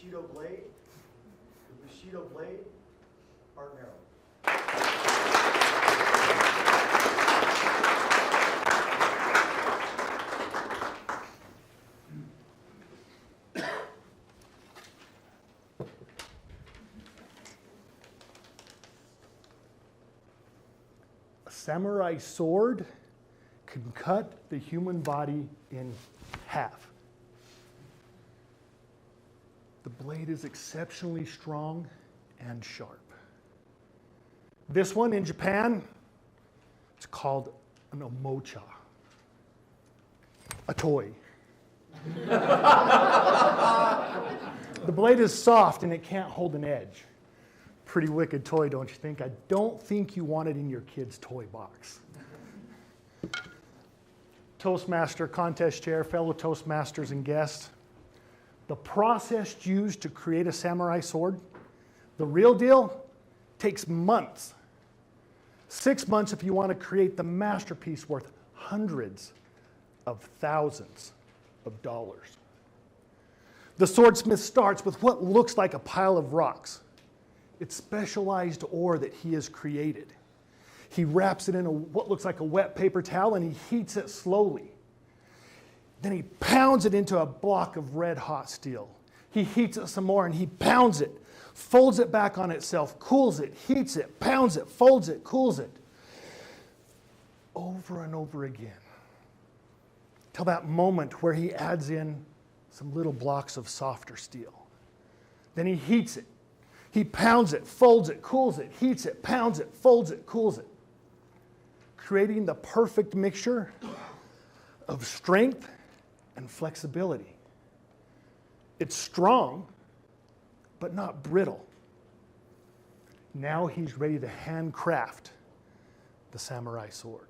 Bushido blade. The Bushido blade, Bart and Arrow. A samurai sword can cut the human body in half. The blade is exceptionally strong and sharp. This one in Japan, it's called an omocha, a toy. The blade is soft and it can't hold an edge. Pretty wicked toy, don't you think? I don't think you want it in your kid's toy box. Toastmaster, contest chair, fellow Toastmasters and guests. The process used to create a samurai sword, the real deal, takes months. 6 months if you want to create the masterpiece worth hundreds of thousands of dollars. The swordsmith starts with what looks like a pile of rocks. It's specialized ore that he has created. He wraps it in what looks like a wet paper towel and he heats it slowly. Then he pounds it into a block of red hot steel. He heats it some more and he pounds it, folds it back on itself, cools it, heats it, pounds it, folds it, cools it. Over and over again. Till that moment where he adds in some little blocks of softer steel. Then he heats it. He pounds it, folds it, cools it, heats it, pounds it, folds it, cools it. Creating the perfect mixture of strength and flexibility. It's strong, but not brittle. Now he's ready to handcraft the samurai sword.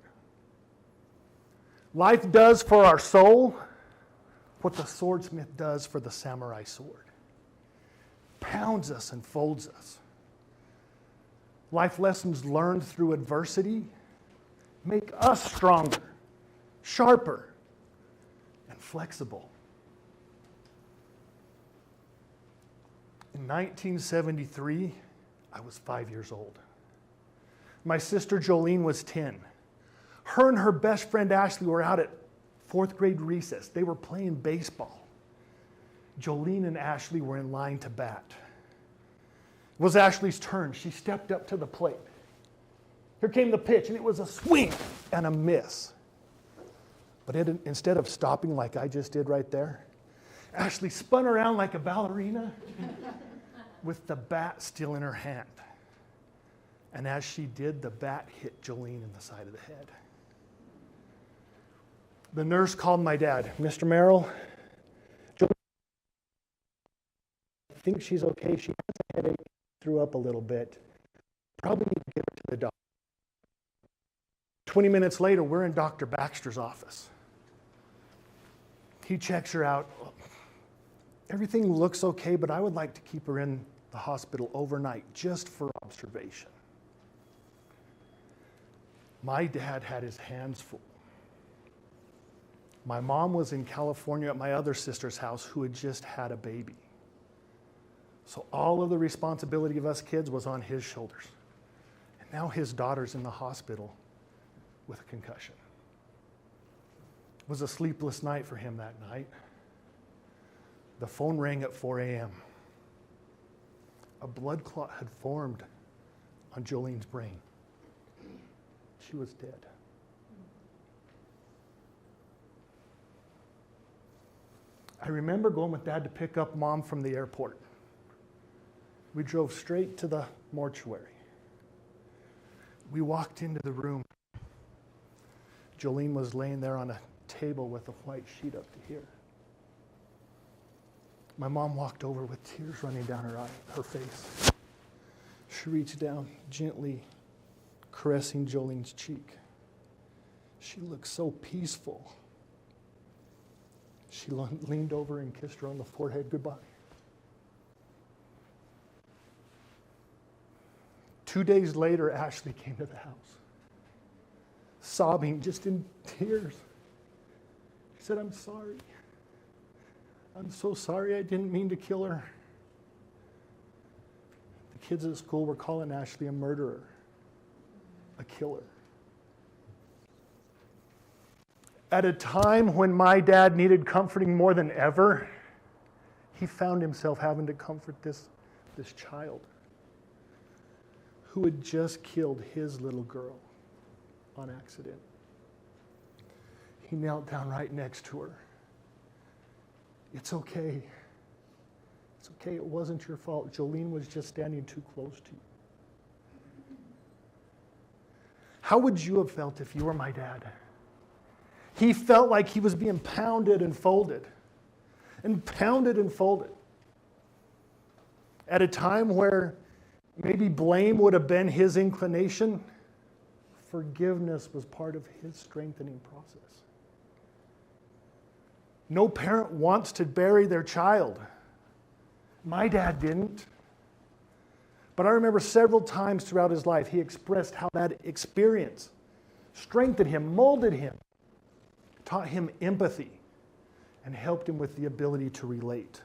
Life does for our soul what the swordsmith does for the samurai sword. Pounds us and folds us. Life lessons learned through adversity make us stronger, sharper, and flexible. In 1973, I was 5 years old. My sister Jolene was 10. Her and her best friend Ashley were out at fourth grade recess. They were playing baseball. Jolene and Ashley were in line to bat. It was Ashley's turn. She stepped up to the plate. Here came the pitch, and it was a swing and a miss. But instead of stopping like I just did right there, Ashley spun around like a ballerina with the bat still in her hand. And as she did, the bat hit Jolene in the side of the head. The nurse called my dad. Mr. Merrill, Jolene, I think she's okay. She has a headache, threw up a little bit. Probably need to get her to the doctor. 20 minutes later, we're in Dr. Baxter's office. He checks her out. Everything looks okay, but I would like to keep her in the hospital overnight just for observation. My dad had his hands full. My mom was in California at my other sister's house who had just had a baby. So all of the responsibility of us kids was on his shoulders. And now his daughter's in the hospital with a concussion. It was a sleepless night for him that night. The phone rang at 4 a.m. A blood clot had formed on Jolene's brain. She was dead. I remember going with Dad to pick up Mom from the airport. We drove straight to the mortuary. We walked into the room. Jolene was laying there on a table with a white sheet up to here. My mom walked over with tears running down her face. She reached down, gently caressing Jolene's cheek. She looked so peaceful. She leaned over and kissed her on the forehead goodbye. 2 days later, Ashley came to the house, sobbing, just in tears. She said, "I'm sorry. I'm so sorry. I didn't mean to kill her. kids at school were calling Ashley a murderer, a killer. At a time when my dad needed comforting more than ever, he found himself having to comfort this child who had just killed his little girl on accident. He knelt down right next to her. It's okay. It's okay. It wasn't your fault. Jolene was just standing too close to you. How would you have felt if you were my dad? He felt like he was being pounded and folded. And pounded and folded. At a time where maybe blame would have been his inclination, forgiveness was part of his strengthening process. No parent wants to bury their child. My dad didn't. But I remember several times throughout his life, he expressed how that experience strengthened him, molded him, taught him empathy, and helped him with the ability to relate.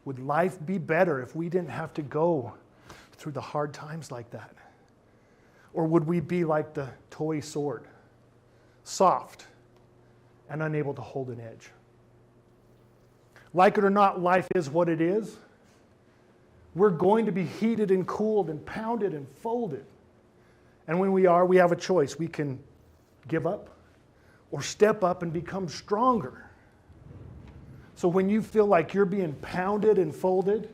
Would life be better if we didn't have to go through the hard times like that? Or would we be like the toy sword, soft and unable to hold an edge? Like it or not, life is what it is. We're going to be heated and cooled and pounded and folded. And when we are, we have a choice. We can give up or step up and become stronger. So when you feel like you're being pounded and folded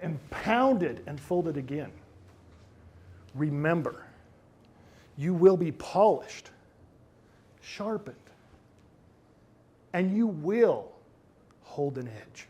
again, remember, you will be polished, sharpened, and you will hold an edge.